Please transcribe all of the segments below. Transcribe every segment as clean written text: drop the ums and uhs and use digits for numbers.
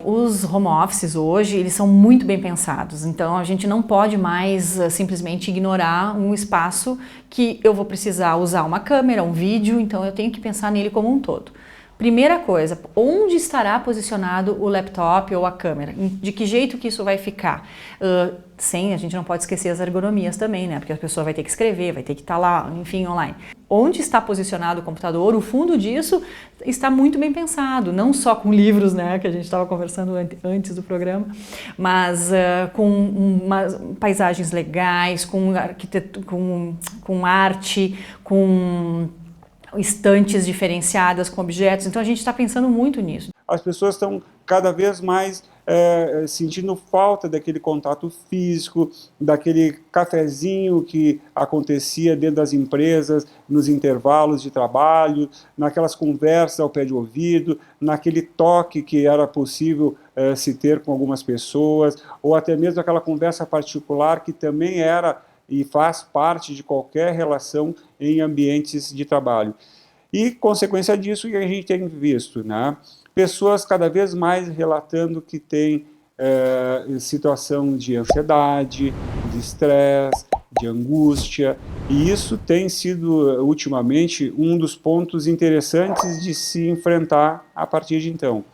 Os home offices hoje, eles são muito bem pensados, então a gente não pode mais simplesmente ignorar um espaço que eu vou precisar usar uma câmera, um vídeo, então eu tenho que pensar nele como um todo. Primeira coisa, onde estará posicionado o laptop ou a câmera? De que jeito que isso vai ficar? A gente não pode esquecer as ergonomias também, né? Porque a pessoa vai ter que escrever, vai ter que estar lá, enfim, online. Onde está posicionado o computador? O fundo disso está muito bem pensado, não só com livros, né? Que a gente estava conversando antes do programa, mas com paisagens legais, com arte, com estantes diferenciadas com objetos, então a gente está pensando muito nisso. As pessoas estão cada vez mais sentindo falta daquele contato físico, daquele cafezinho que acontecia dentro das empresas, nos intervalos de trabalho, naquelas conversas ao pé de ouvido, naquele toque que era possível se ter com algumas pessoas, ou até mesmo aquela conversa particular que também era e faz parte de qualquer relação em ambientes de trabalho. E, consequência disso, que a gente tem visto, né? Pessoas cada vez mais relatando que têm situação de ansiedade, de estresse, de angústia, e isso tem sido, ultimamente, um dos pontos interessantes de se enfrentar a partir de então.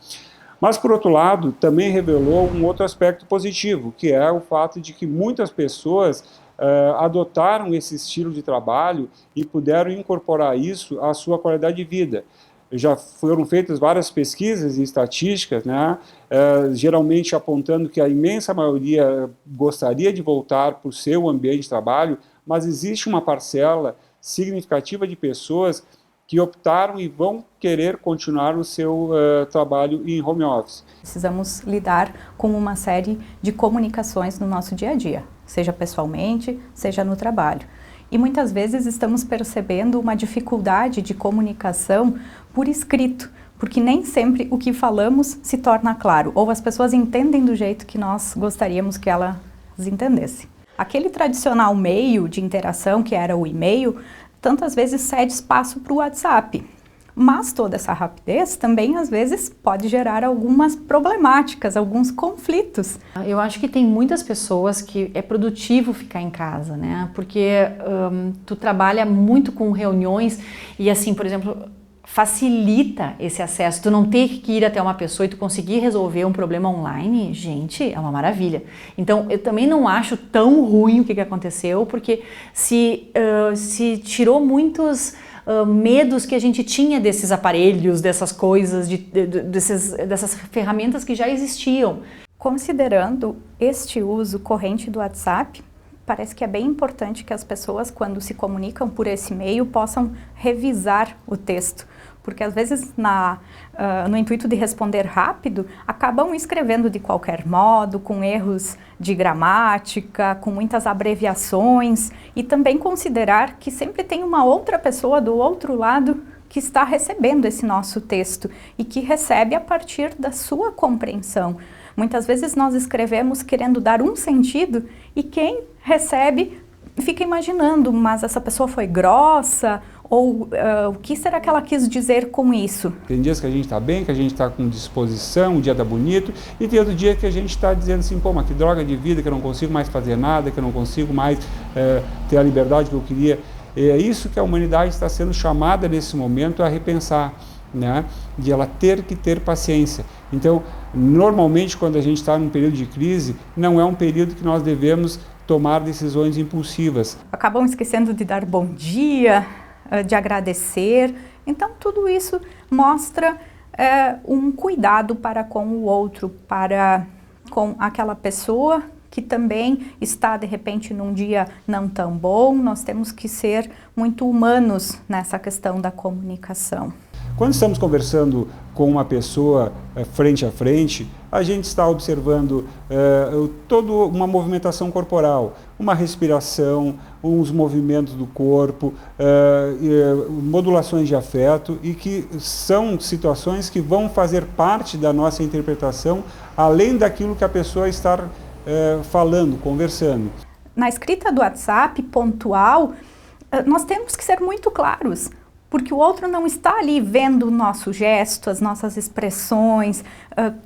Mas, por outro lado, também revelou um outro aspecto positivo, que é o fato de que muitas pessoas adotaram esse estilo de trabalho e puderam incorporar isso à sua qualidade de vida. Já foram feitas várias pesquisas e estatísticas, né, geralmente apontando que a imensa maioria gostaria de voltar para o seu ambiente de trabalho, mas existe uma parcela significativa de pessoas que optaram e vão querer continuar o seu trabalho em home office. Precisamos lidar com uma série de comunicações no nosso dia a dia, seja pessoalmente, seja no trabalho. E muitas vezes estamos percebendo uma dificuldade de comunicação por escrito, porque nem sempre o que falamos se torna claro, ou as pessoas entendem do jeito que nós gostaríamos que elas entendessem. Aquele tradicional meio de interação, que era o e-mail, tantas vezes cede espaço para o WhatsApp. Mas toda essa rapidez também, às vezes, pode gerar algumas problemáticas, alguns conflitos. Eu acho que tem muitas pessoas que é produtivo ficar em casa, né? Porque tu trabalha muito com reuniões e, assim, por exemplo, facilita esse acesso. Tu não ter que ir até uma pessoa e tu conseguir resolver um problema online, gente, é uma maravilha. Então, eu também não acho tão ruim o que aconteceu, porque se tirou muitos medos que a gente tinha desses aparelhos, dessas coisas, dessas ferramentas que já existiam. Considerando este uso corrente do WhatsApp, parece que é bem importante que as pessoas, quando se comunicam por esse meio, possam revisar o texto. Porque às vezes, no intuito de responder rápido, acabam escrevendo de qualquer modo, com erros de gramática, com muitas abreviações, e também considerar que sempre tem uma outra pessoa do outro lado que está recebendo esse nosso texto e que recebe a partir da sua compreensão. Muitas vezes nós escrevemos querendo dar um sentido e quem recebe fica imaginando, mas essa pessoa foi grossa, ou o que será que ela quis dizer com isso? Tem dias que a gente está bem, que a gente está com disposição, o dia está bonito, e tem outro dia que a gente está dizendo assim, pô, mas que droga de vida, que eu não consigo mais fazer nada, que eu não consigo mais ter a liberdade que eu queria. É isso que a humanidade está sendo chamada nesse momento a repensar, né? De ela ter que ter paciência. Então, normalmente, quando a gente está num período de crise, não é um período que nós devemos tomar decisões impulsivas. Acabam esquecendo de dar bom dia, de agradecer. Então, tudo isso mostra um cuidado para com o outro, com aquela pessoa que também está, de repente, num dia não tão bom. Nós temos que ser muito humanos nessa questão da comunicação. Quando estamos conversando com uma pessoa frente a frente, a gente está observando toda uma movimentação corporal, uma respiração, uns movimentos do corpo, modulações de afeto, e que são situações que vão fazer parte da nossa interpretação, além daquilo que a pessoa está falando, conversando. Na escrita do WhatsApp, pontual, nós temos que ser muito claros. porque o outro não está ali vendo o nosso gesto, as nossas expressões,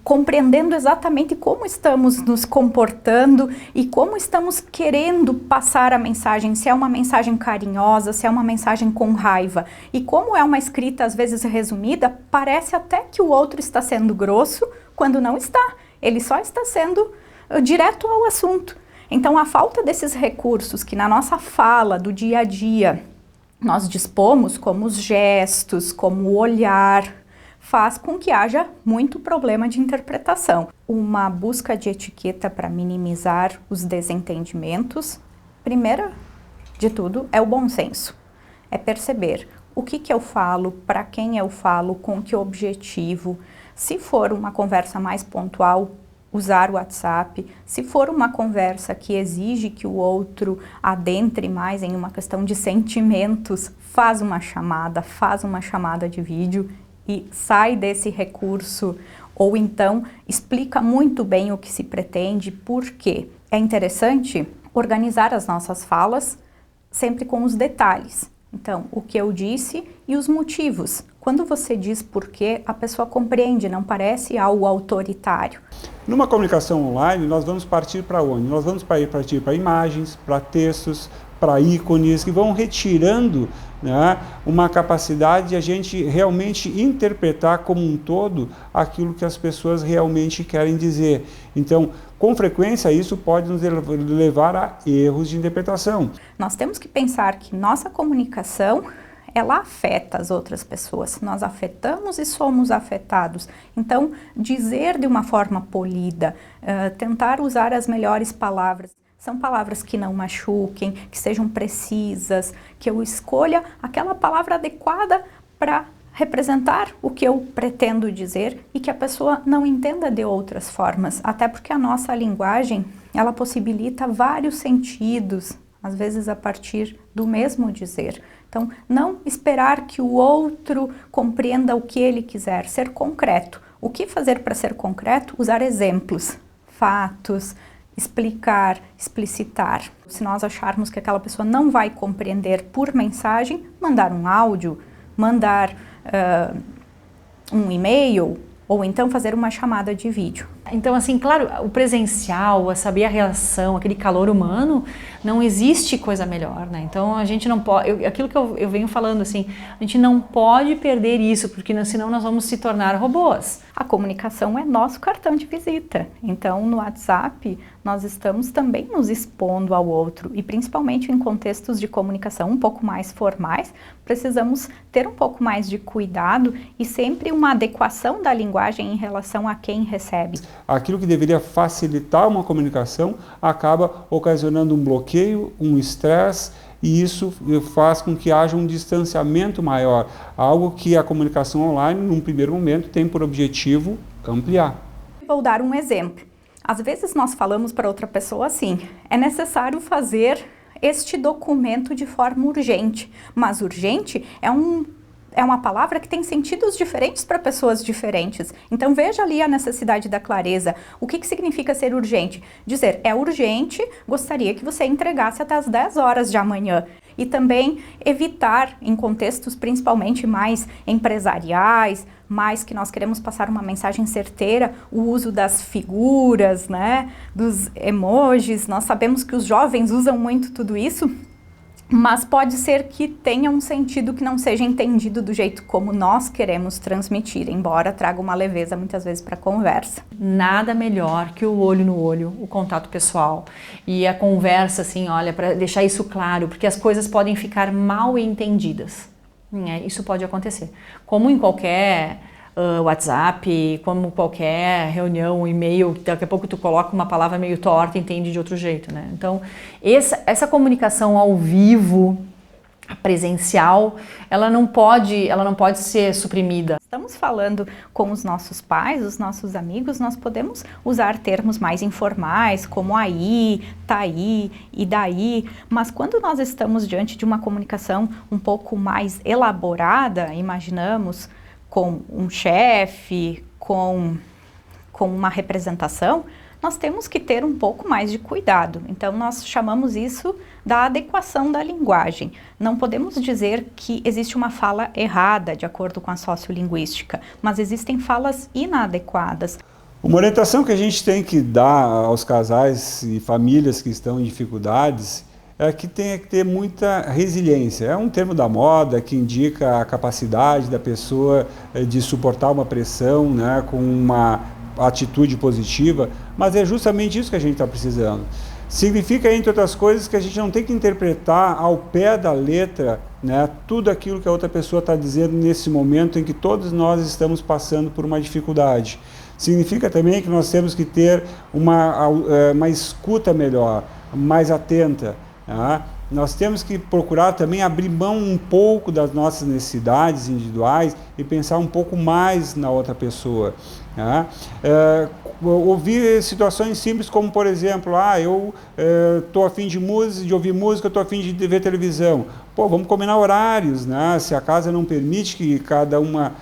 compreendendo exatamente como estamos nos comportando e como estamos querendo passar a mensagem, se é uma mensagem carinhosa, se é uma mensagem com raiva. E como é uma escrita às vezes resumida, parece até que o outro está sendo grosso, quando não está. Ele só está sendo direto ao assunto. Então, a falta desses recursos que na nossa fala do dia a dia nós dispomos, como os gestos, como o olhar, faz com que haja muito problema de interpretação. Uma busca de etiqueta para minimizar os desentendimentos, primeira de tudo, é o bom senso. É perceber o que eu falo, para quem eu falo, com que objetivo. Se for uma conversa mais pontual, usar o WhatsApp. Se for uma conversa que exige que o outro adentre mais em uma questão de sentimentos, faz uma chamada de vídeo e sai desse recurso, ou então explica muito bem o que se pretende, por quê. É interessante organizar as nossas falas sempre com os detalhes. Então, o que eu disse e os motivos. Quando você diz porquê, a pessoa compreende, não parece algo autoritário. Numa comunicação online, nós vamos partir para onde? Nós vamos partir para imagens, para textos, para ícones, que vão retirando, né, uma capacidade de a gente realmente interpretar como um todo aquilo que as pessoas realmente querem dizer. Então, com frequência, isso pode nos levar a erros de interpretação. Nós temos que pensar que nossa comunicação, ela afeta as outras pessoas. Nós afetamos e somos afetados. Então, dizer de uma forma polida, tentar usar as melhores palavras, são palavras que não machuquem, que sejam precisas, que eu escolha aquela palavra adequada para representar o que eu pretendo dizer e que a pessoa não entenda de outras formas. Até porque a nossa linguagem, ela possibilita vários sentidos, às vezes a partir do mesmo dizer. Então, não esperar que o outro compreenda o que ele quiser, ser concreto. O que fazer para ser concreto? Usar exemplos, fatos, explicar, explicitar. Se nós acharmos que aquela pessoa não vai compreender por mensagem, mandar um áudio, mandar um e-mail, ou então fazer uma chamada de vídeo. Então, assim, claro, o presencial, saber a relação, aquele calor humano, não existe coisa melhor, né? Então, a gente não pode... aquilo que eu venho falando, assim, a gente não pode perder isso, porque senão nós vamos se tornar robôs. A comunicação é nosso cartão de visita. Então, no WhatsApp, nós estamos também nos expondo ao outro. E, principalmente em contextos de comunicação um pouco mais formais, precisamos ter um pouco mais de cuidado e sempre uma adequação da linguagem em relação a quem recebe. Aquilo que deveria facilitar uma comunicação acaba ocasionando um bloqueio, um estresse, e isso faz com que haja um distanciamento maior, algo que a comunicação online, num primeiro momento, tem por objetivo ampliar. Vou dar um exemplo. Às vezes nós falamos para outra pessoa assim, é necessário fazer este documento de forma urgente, mas urgente é uma palavra que tem sentidos diferentes para pessoas diferentes. Então veja ali a necessidade da clareza. O que significa ser urgente? Dizer, é urgente, gostaria que você entregasse até as 10 horas de amanhã. E também evitar, em contextos principalmente mais empresariais, mais que nós queremos passar uma mensagem certeira, o uso das figuras, né, dos emojis. Nós sabemos que os jovens usam muito tudo isso, mas pode ser que tenha um sentido que não seja entendido do jeito como nós queremos transmitir, embora traga uma leveza muitas vezes para a conversa. Nada melhor que o olho no olho, o contato pessoal e a conversa, assim, olha, para deixar isso claro, porque as coisas podem ficar mal entendidas. Isso pode acontecer. Como em qualquer WhatsApp, como qualquer reunião, e-mail, daqui a pouco tu coloca uma palavra meio torta e entende de outro jeito, né? Então, essa comunicação ao vivo, presencial, ela não pode ser suprimida. Estamos falando com os nossos pais, os nossos amigos, nós podemos usar termos mais informais, como aí, tá aí e daí, mas quando nós estamos diante de uma comunicação um pouco mais elaborada, imaginamos, com um chefe, com uma representação, nós temos que ter um pouco mais de cuidado. Então, nós chamamos isso da adequação da linguagem. Não podemos dizer que existe uma fala errada, de acordo com a sociolinguística, mas existem falas inadequadas. Uma orientação que a gente tem que dar aos casais e famílias que estão em dificuldades é que tem que ter muita resiliência. É um termo da moda que indica a capacidade da pessoa de suportar uma pressão, né, com uma atitude positiva, mas é justamente isso que a gente está precisando. Significa, entre outras coisas, que a gente não tem que interpretar ao pé da letra, né, tudo aquilo que a outra pessoa está dizendo nesse momento em que todos nós estamos passando por uma dificuldade. Significa também que nós temos que ter uma escuta melhor, mais atenta. Tá? Nós temos que procurar também abrir mão um pouco das nossas necessidades individuais e pensar um pouco mais na outra pessoa. Tá? Ouvir situações simples como, por exemplo, eu estou a fim de ouvir música, estou a fim de ver televisão. Pô, vamos combinar horários, né? Se a casa não permite que cada uma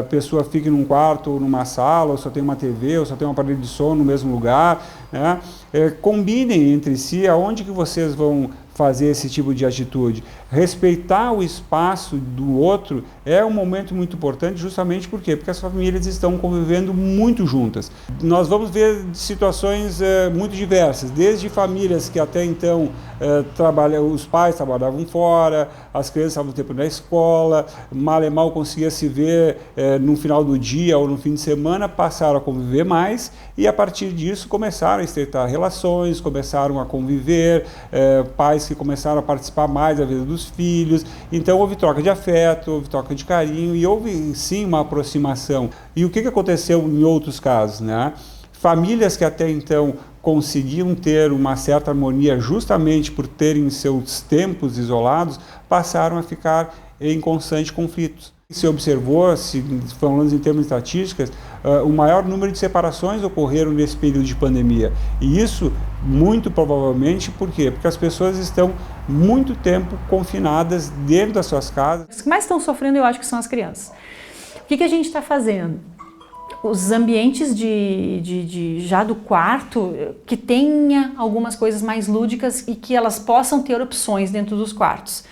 pessoa fique num quarto ou numa sala, ou só tem uma TV, ou só tem um aparelho de som no mesmo lugar, né? Combinem entre si aonde que vocês vão fazer esse tipo de atitude. Respeitar o espaço do outro é um momento muito importante, justamente por quê? Porque as famílias estão convivendo muito juntas. Nós vamos ver situações muito diversas, desde famílias que até então os pais trabalhavam fora, as crianças estavam o tempo na escola, mal e mal conseguia se ver no final do dia ou no fim de semana, passaram a conviver mais e a partir disso começaram a estreitar relações, começaram a conviver, pais que começaram a participar mais da vida dos filhos, então houve troca de afeto, houve troca de carinho e houve sim uma aproximação. E o que aconteceu em outros casos, né? Famílias que até então conseguiam ter uma certa harmonia justamente por terem seus tempos isolados, passaram a ficar em constantes conflitos. Se observou, falando em termos de estatísticas, o maior número de separações ocorreram nesse período de pandemia. E isso, muito provavelmente, por quê? Porque as pessoas estão muito tempo confinadas dentro das suas casas. Os que mais estão sofrendo, eu acho que são as crianças. O que a gente está fazendo? Os ambientes já do quarto, que tenha algumas coisas mais lúdicas e que elas possam ter opções dentro dos quartos.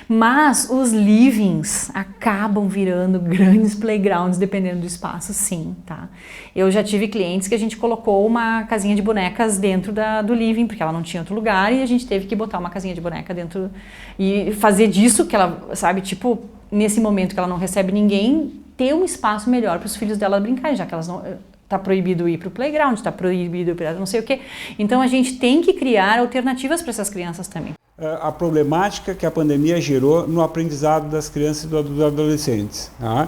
Mas os livings acabam virando grandes playgrounds, dependendo do espaço, sim, tá? Eu já tive clientes que a gente colocou uma casinha de bonecas dentro do living, porque ela não tinha outro lugar, e a gente teve que botar uma casinha de boneca dentro e fazer disso, que ela, sabe, tipo, nesse momento que ela não recebe ninguém, ter um espaço melhor para os filhos dela brincarem, já que elas não... Está proibido ir para o playground, está proibido ir para não sei o quê. Então a gente tem que criar alternativas para essas crianças também. A problemática que a pandemia gerou no aprendizado das crianças e dos adolescentes. Tá?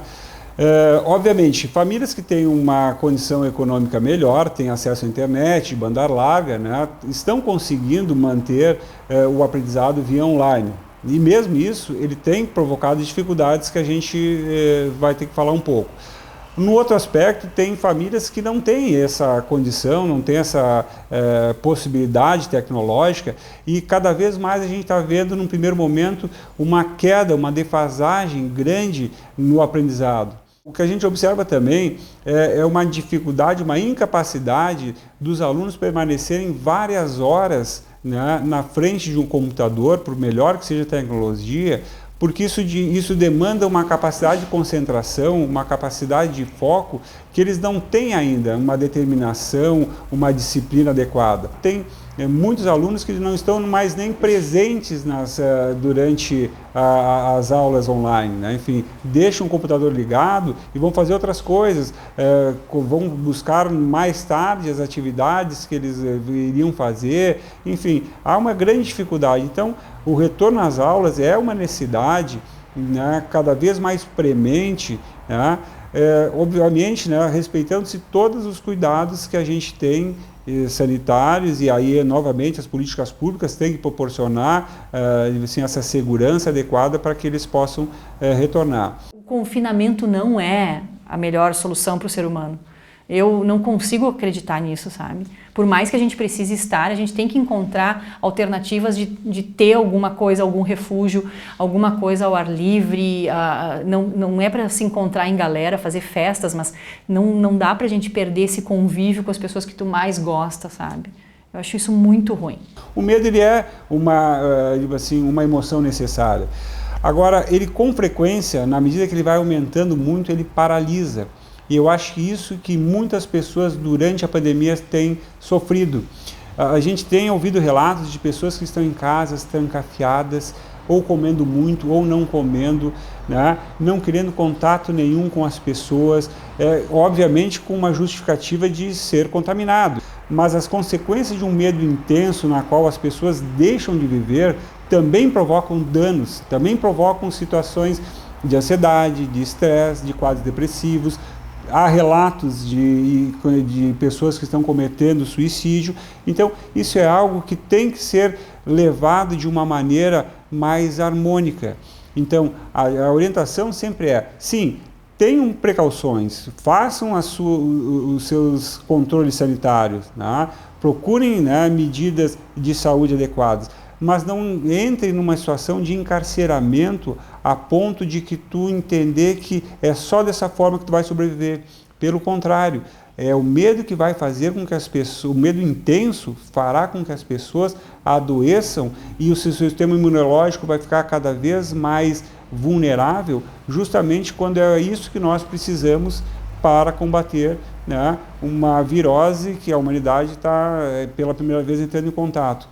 Obviamente, famílias que têm uma condição econômica melhor, têm acesso à internet, banda larga, né, estão conseguindo manter o aprendizado via online. E mesmo isso, ele tem provocado dificuldades que a gente vai ter que falar um pouco. No outro aspecto, tem famílias que não têm essa condição, não têm essa possibilidade tecnológica e cada vez mais a gente está vendo, num primeiro momento, uma queda, uma defasagem grande no aprendizado. O que a gente observa também é uma dificuldade, uma incapacidade dos alunos permanecerem várias horas, né, na frente de um computador, por melhor que seja a tecnologia, porque isso demanda uma capacidade de concentração, uma capacidade de foco que eles não têm ainda, uma determinação, uma disciplina adequada. Tem muitos alunos que não estão mais nem presentes durante as aulas online, né? Enfim, deixam o computador ligado e vão fazer outras coisas, vão buscar mais tarde as atividades que eles iriam fazer, enfim, há uma grande dificuldade. Então, o retorno às aulas é uma necessidade, né, cada vez mais premente, né, obviamente, né, respeitando-se todos os cuidados que a gente tem sanitários, e aí novamente as políticas públicas têm que proporcionar assim, essa segurança adequada para que eles possam retornar. O confinamento não é a melhor solução para o ser humano. Eu não consigo acreditar nisso, sabe? Por mais que a gente precise estar, a gente tem que encontrar alternativas de ter alguma coisa, algum refúgio, alguma coisa ao ar livre. Não é para se encontrar em galera, fazer festas, mas não dá pra gente perder esse convívio com as pessoas que tu mais gosta, sabe? Eu acho isso muito ruim. O medo, ele é uma emoção necessária. Agora, ele com frequência, na medida que ele vai aumentando muito, ele paralisa. E eu acho que isso que muitas pessoas durante a pandemia têm sofrido. A gente tem ouvido relatos de pessoas que estão em casas trancafiadas, ou comendo muito, ou não comendo, né? Não querendo contato nenhum com as pessoas, obviamente com uma justificativa de ser contaminado. Mas as consequências de um medo intenso, na qual as pessoas deixam de viver, também provocam danos, também provocam situações de ansiedade, de estresse, de quadros depressivos. Há relatos de pessoas que estão cometendo suicídio. Então, isso é algo que tem que ser levado de uma maneira mais harmônica. Então, a orientação sempre é, sim, tenham precauções, façam os seus controles sanitários, né? Procurem, né, medidas de saúde adequadas, mas não entre numa situação de encarceramento a ponto de que tu entender que é só dessa forma que tu vai sobreviver. Pelo contrário, é o medo que vai fazer com que as pessoas, o medo intenso fará com que as pessoas adoeçam e o seu sistema imunológico vai ficar cada vez mais vulnerável, justamente quando é isso que nós precisamos para combater, né, uma virose que a humanidade está pela primeira vez entrando em contato.